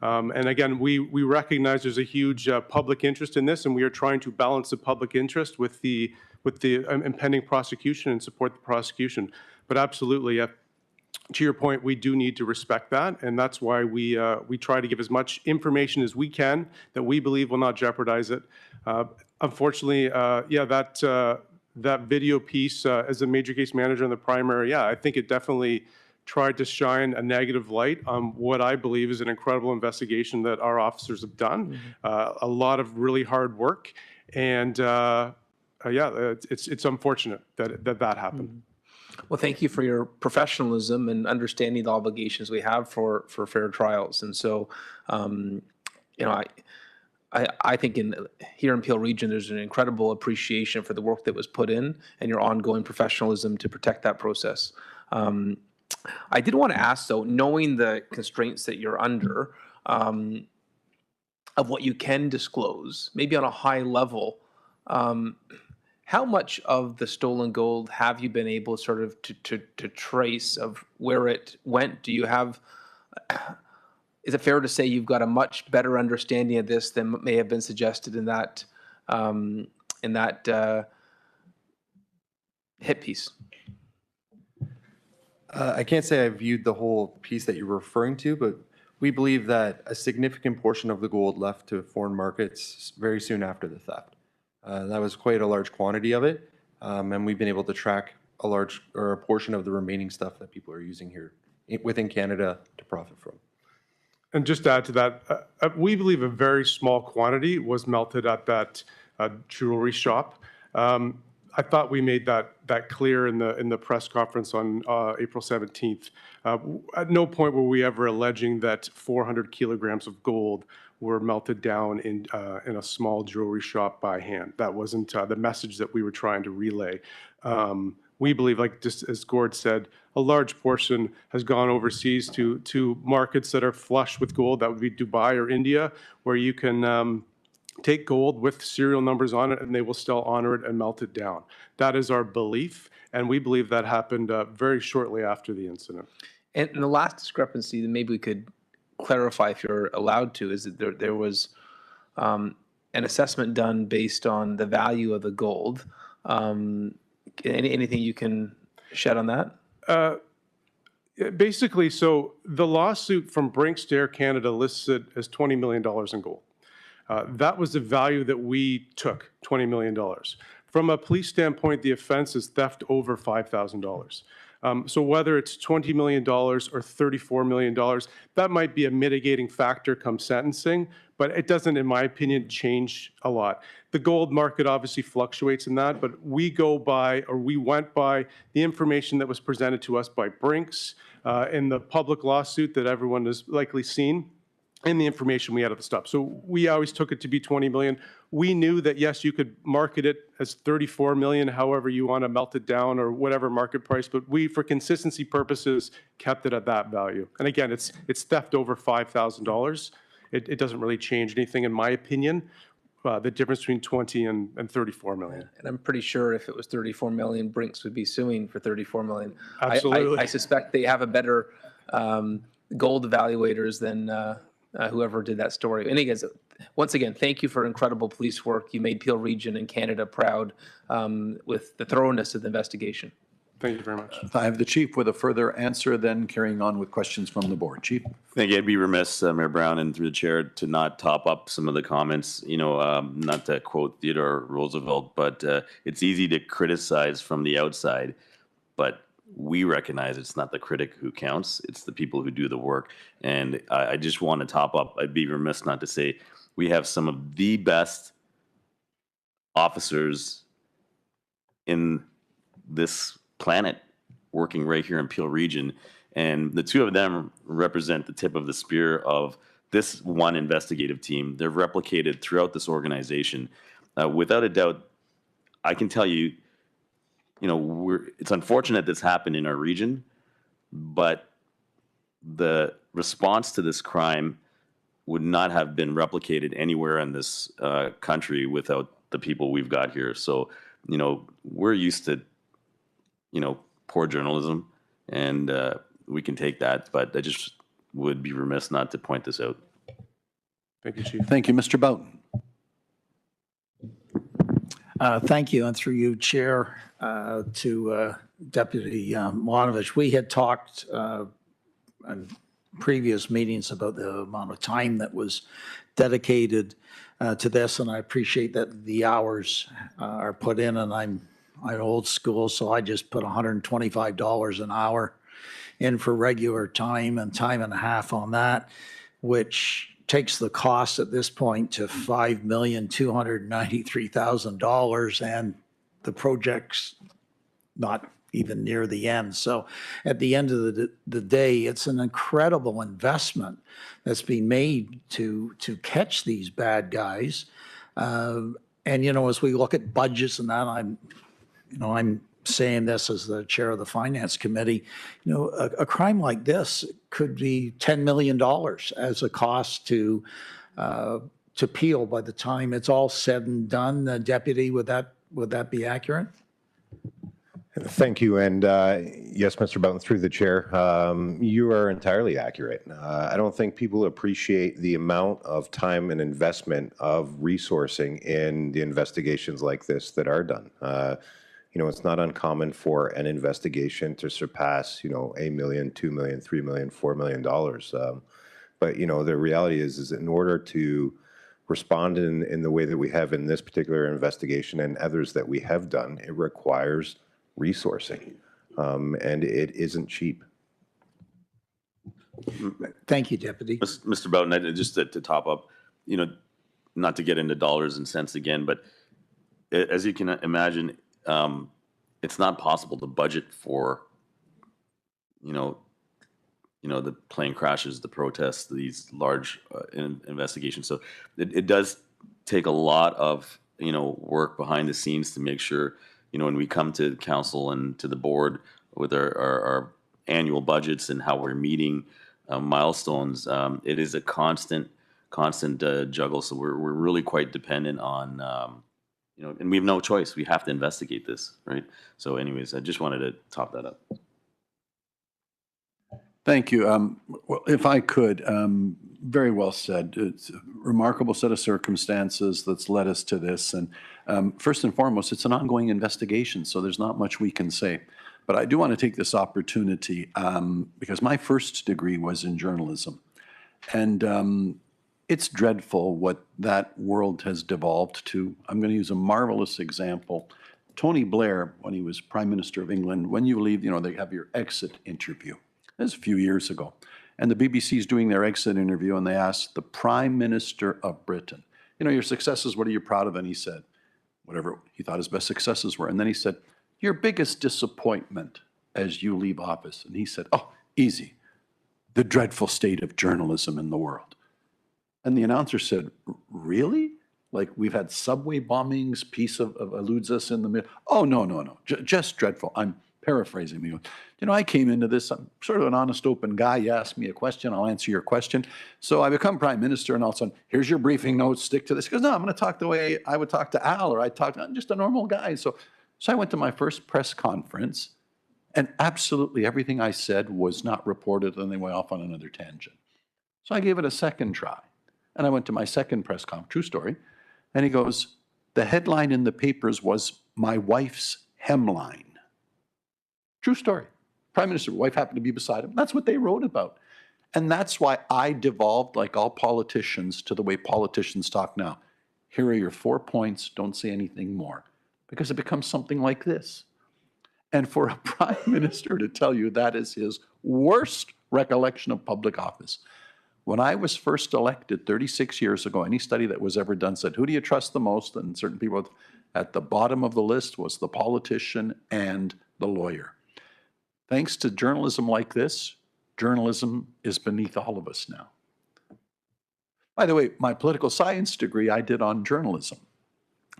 Speaker 11: And again, we recognize there's a huge public interest in this, and we are trying to balance the public interest with the impending prosecution and support the prosecution. But absolutely, to your point, we do need to respect that, and that's why we try to give as much information as we can that we believe will not jeopardize it. Unfortunately, yeah, that video piece, as a major case manager in the primary, yeah, I think it definitely tried to shine a negative light on what I believe is an incredible investigation that our officers have done. A lot of really hard work, and yeah, it's unfortunate that happened.
Speaker 7: Well, thank you for your professionalism and understanding the obligations we have for fair trials. And so, you know, I think here in Peel Region, there's an incredible appreciation for the work that was put in and your ongoing professionalism to protect that process. I did want to ask, though, knowing the constraints that you're under, of what you can disclose, maybe on a high level, how much of the stolen gold have you been able sort of to trace of where it went? Do you have, is it fair to say you've got a much better understanding of this than may have been suggested in that hit piece?
Speaker 15: I can't say I viewed the whole piece that you're referring to, but we believe that a significant portion of the gold left to foreign markets very soon after the theft. That was quite a large quantity of it, and we've been able to track a portion of the remaining stuff that people are using here within Canada to profit from.
Speaker 11: And just to add to that, we believe a very small quantity was melted at that jewelry shop. I thought we made that clear in the press conference on April 17th. At no point were we ever alleging that 400 kilograms of gold were melted down in a small jewelry shop by hand. That wasn't the message that we were trying to relay. We believe, like just as Gord said, a large portion has gone overseas to markets that are flush with gold. That would be Dubai or India, where you can take gold with serial numbers on it and they will still honor it and melt it down. That is our belief, and we believe that happened very shortly after the incident.
Speaker 7: And the last discrepancy that maybe we could clarify, if you're allowed to, is that there was an assessment done based on the value of the gold. Anything you can shed on that?
Speaker 11: Basically, so the lawsuit from Brinks to Air Canada lists it as $20 million in gold. That was the value that we took, $20 million. From a police standpoint, the offense is theft over $5,000. So whether it's $20 million or $34 million, that might be a mitigating factor come sentencing, but it doesn't, in my opinion, change a lot. The gold market obviously fluctuates in that, but we go by, or we went by, the information that was presented to us by Brinks in the public lawsuit that everyone has likely seen, and the information we had at the stop. So we always took it to be 20 million. We knew that, yes, you could market it as 34 million, however you want to melt it down or whatever market price, but we, for consistency purposes, kept it at that value. And again, it's theft over $5,000. It doesn't really change anything, in my opinion, the difference between 20 and 34 million.
Speaker 7: And I'm pretty sure if it was 34 million, Brinks would be suing for 34 million.
Speaker 11: Absolutely.
Speaker 7: I suspect they have a better gold evaluators than whoever did that story. And again, once again, thank you for incredible police work. You made Peel Region and Canada proud with the thoroughness of the investigation.
Speaker 11: Thank you very much.
Speaker 1: I have the chief with a further answer, then carrying on with questions from the board. Chief.
Speaker 2: Thank you. I'd be remiss, Mayor Brown, and through the chair, to not top up some of the comments. You know, not to quote Theodore Roosevelt, but it's easy to criticize from the outside, but we recognize it's not the critic who counts, it's the people who do the work. And I just want to top up, I'd be remiss not to say, we have some of the best officers in this planet working right here in Peel Region. And the two of them represent the tip of the spear of this one investigative team. They're replicated throughout this organization. Without a doubt, I can tell you, you know, it's unfortunate this happened in our region, but the response to this crime would not have been replicated anywhere in this country without the people we've got here. So, you know, we're used to, you know, poor journalism, and we can take that, but I just would be remiss not to point this out.
Speaker 11: Thank you, Chief.
Speaker 1: Thank you, Mr. Boughton.
Speaker 16: Thank you, and through you, Chair, to Deputy Monovich. We had talked previous meetings about the amount of time that was dedicated to this, and I appreciate that the hours are put in, and I'm old school, so I just put $125 an hour in for regular time and time and a half on that, which takes the cost at this point to $5,293,000, and the project's not even near the end. So at the end of the day, it's an incredible investment that's being made to catch these bad guys. And, you know, as we look at budgets and that, I'm saying this as the chair of the finance committee, you know, a crime like this could be $10 million as a cost to Peel by the time it's all said and done. Deputy, would that be accurate?
Speaker 10: Thank you. And yes, Mr. Boughton, through the chair, you are entirely accurate. I don't think people appreciate the amount of time and investment of resourcing in the investigations like this that are done. You know, it's not uncommon for an investigation to surpass, you know, $1 million, $2 million, $3 million, $4 million. But, you know, the reality is in order to respond in the way that we have in this particular investigation and others that we have done, it requires resourcing, and it isn't cheap.
Speaker 16: Thank you, Deputy.
Speaker 2: Mr. Boughton, just to top up, you know, not to get into dollars and cents again, but as you can imagine, it's not possible to budget for, you know, the plane crashes, the protests, these large investigations. So it does take a lot of, you know, work behind the scenes to make sure, you know, when we come to council and to the board with our annual budgets and how we're meeting milestones, it is a constant juggle. So we're really quite dependent on, you know, and we have no choice. We have to investigate this, right? So anyways, I just wanted to top that up.
Speaker 1: Thank you. Well, if I could, very well said. It's a remarkable set of circumstances that's led us to this. And first and foremost, it's an ongoing investigation, so there's not much we can say. But I do want to take this opportunity because my first degree was in journalism. And it's dreadful what that world has devolved to. I'm going to use a marvelous example. Tony Blair, when he was Prime Minister of England, when you leave, you know, they have your exit interview. That was a few years ago. And the BBC is doing their exit interview, and they asked the Prime Minister of Britain, you know, your successes, what are you proud of? And he said, whatever he thought his best successes were. And then he said, your biggest disappointment as you leave office. And he said, oh, easy, the dreadful state of journalism in the world. And the announcer said, really? Like we've had subway bombings, peace eludes us in the middle. Oh, no, just dreadful. I'm paraphrasing me. You know, I came into this, I'm sort of an honest, open guy. You ask me a question, I'll answer your question. So I become Prime Minister, and all of a sudden, here's your briefing notes, stick to this. He goes, no, I'm going to talk the way I would talk to Al, or I'm just a normal guy. So I went to my first press conference, and absolutely everything I said was not reported, and they went off on another tangent. So I gave it a second try. And I went to my second press conference, true story, and he goes, the headline in the papers was, my wife's hemline. True story. Prime Minister's wife happened to be beside him. That's what they wrote about. And that's why I devolved, like all politicians, to the way politicians talk now. Here are your 4 points, don't say anything more. Because it becomes something like this. And for a Prime Minister to tell you that is his worst recollection of public office. When I was first elected 36 years ago, any study that was ever done said, who do you trust the most? And certain people at the bottom of the list was the politician and the lawyer. Thanks to journalism like this, journalism is beneath all of us now. By the way, my political science degree I did on journalism,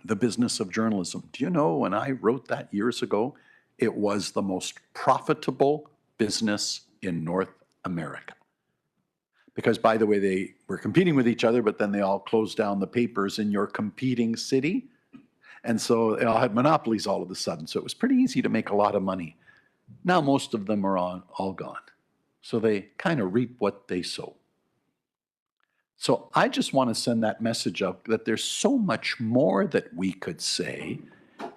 Speaker 1: the business of journalism. Do you know when I wrote that years ago, it was the most profitable business in North America. Because, by the way, they were competing with each other, but then they all closed down the papers in your competing city. And so they all had monopolies all of a sudden. So it was pretty easy to make a lot of money. Now most of them are all gone. So they kind of reap what they sow. So I just want to send that message out that there's so much more that we could say.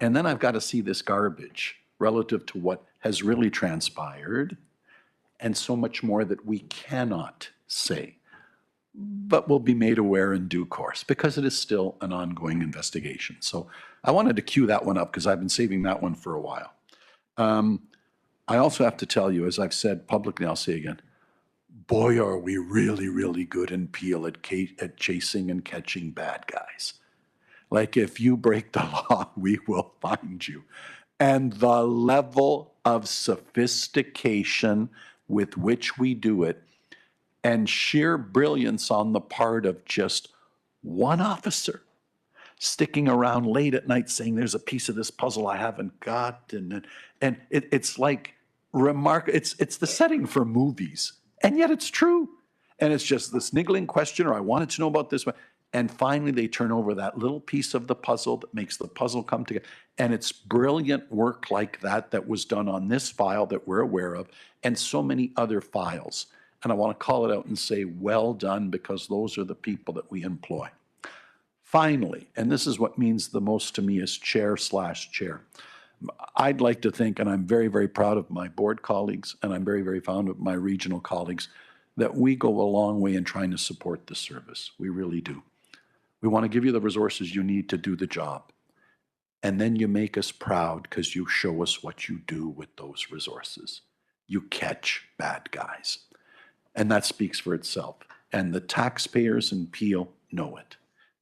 Speaker 1: And then I've got to see this garbage relative to what has really transpired. and so much more that we cannot say, but will be made aware in due course because it is still an ongoing investigation. So I wanted to cue that one up because I've been saving that one for a while. I also have to tell you, as I've said publicly, I'll say again, boy, are we really, really good in Peel at chasing and catching bad guys. Like if you break the law, we will find you. And the level of sophistication with which we do it and sheer brilliance on the part of just one officer sticking around late at night saying there's a piece of this puzzle I haven't got, and it's like it's the setting for movies, and yet it's true. And it's just this niggling question, or I wanted to know about this one. And finally, they turn over that little piece of the puzzle that makes the puzzle come together. And it's brilliant work like that that was done on this file that we're aware of, and so many other files. And I want to call it out and say, well done, because those are the people that we employ. Finally, and this is what means the most to me as chair/chair, I'd like to think, and I'm very, very proud of my board colleagues, and I'm very, very fond of my regional colleagues, that we go a long way in trying to support the service. We really do. We want to give you the resources you need to do the job. And then you make us proud because you show us what you do with those resources. You catch bad guys. And that speaks for itself. And the taxpayers in Peel know it.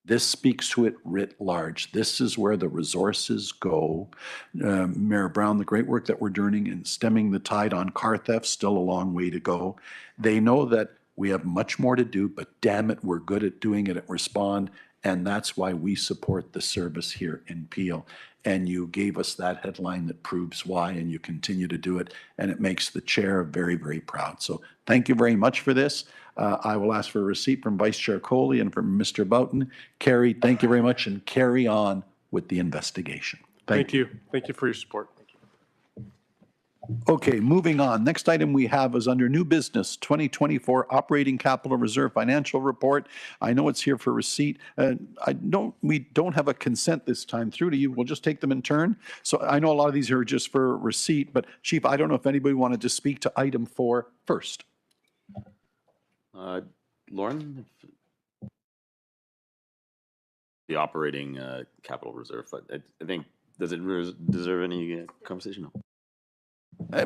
Speaker 1: This speaks to it writ large. This is where the resources go. Mayor Brown, the great work that we're doing in stemming the tide on car theft, still a long way to go. They know that we have much more to do, but damn it, we're good at doing it at Respond. And that's why we support the service here in Peel. And you gave us that headline that proves why, and you continue to do it. And it makes the chair very, very proud. So thank you very much for this. I will ask for a receipt from Vice Chair Coley and from Mr. Boughton. Carrie, thank you very much, and carry on with the investigation.
Speaker 11: Thank you. Thank you for your support.
Speaker 1: Okay, moving on. Next item we have is under new business, 2024 Operating Capital Reserve Financial Report. I know it's here for receipt. We don't have a consent this time through to you. We'll just take them in turn. So I know a lot of these are just for receipt, but Chief, I don't know if anybody wanted to speak to item 4 first.
Speaker 2: Lauren? The operating capital reserve fund, I think, does it deserve any conversation? No.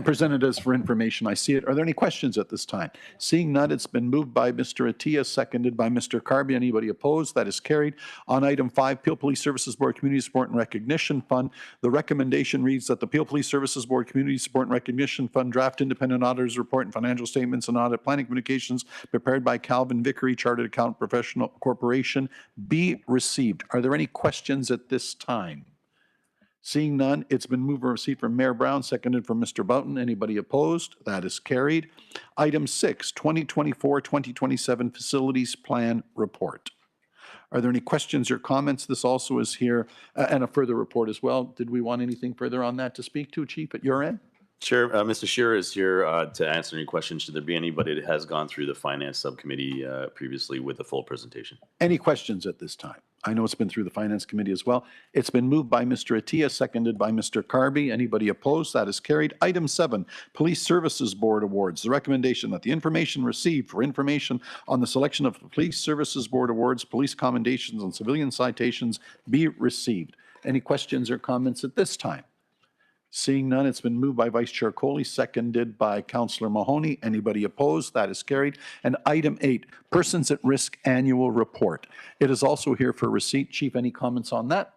Speaker 1: Presented as for information, I see it. Are there any questions at this time? Seeing none, it's been moved by Mr. Attia, seconded by Mr. Carby. Anybody opposed? That is carried. On item 5, Peel Police Services Board Community Support and Recognition Fund, the recommendation reads that the Peel Police Services Board Community Support and Recognition Fund draft independent auditor's report and financial statements and audit planning communications prepared by Calvin Vickery Chartered Account Professional Corporation be received. Are there any questions at this time? Seeing none, it's been moved and received from Mayor Brown, seconded from Mr. Boughton. Anybody opposed? That is carried. Item 6, 2024-2027 Facilities Plan Report. Are there any questions or comments? This also is here, and a further report as well. Did we want anything further on that to speak to, Chief, at your end?
Speaker 2: Sure. Mr. Shearer is here to answer any questions. Should there be anybody that has gone through the Finance Subcommittee previously with a full presentation?
Speaker 1: Any questions at this time? I know it's been through the Finance Committee as well. It's been moved by Mr. Attia, seconded by Mr. Carby. Anybody opposed? That is carried. Item 7, Police Services Board Awards. The recommendation that the information received for information on the selection of the Police Services Board Awards, police commendations, and civilian citations be received. Any questions or comments at this time? Seeing none, it's been moved by Vice Chair Coley, seconded by Councillor Mahoney. Anybody opposed? That is carried. And item 8, Persons at Risk Annual Report. It is also here for receipt. Chief, any comments on that?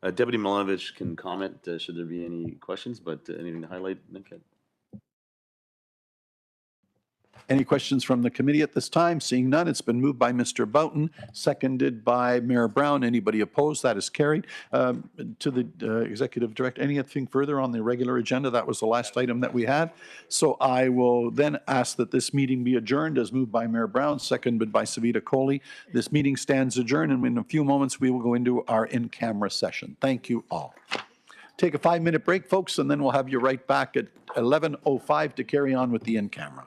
Speaker 2: Deputy Milanovich can comment should there be any questions, but anything to highlight, Nick?
Speaker 1: Any questions from the committee at this time? Seeing none, it's been moved by Mr. Boughton, seconded by Mayor Brown. Anybody opposed? That is carried. To the Executive Director, anything further on the regular agenda? That was the last item that we had. So I will then ask that this meeting be adjourned as moved by Mayor Brown, seconded by Savita Kohli. This meeting stands adjourned, and in a few moments we will go into our in-camera session. Thank you all. Take a 5-minute break, folks, and then we'll have you right back at 11:05 to carry on with the in-camera.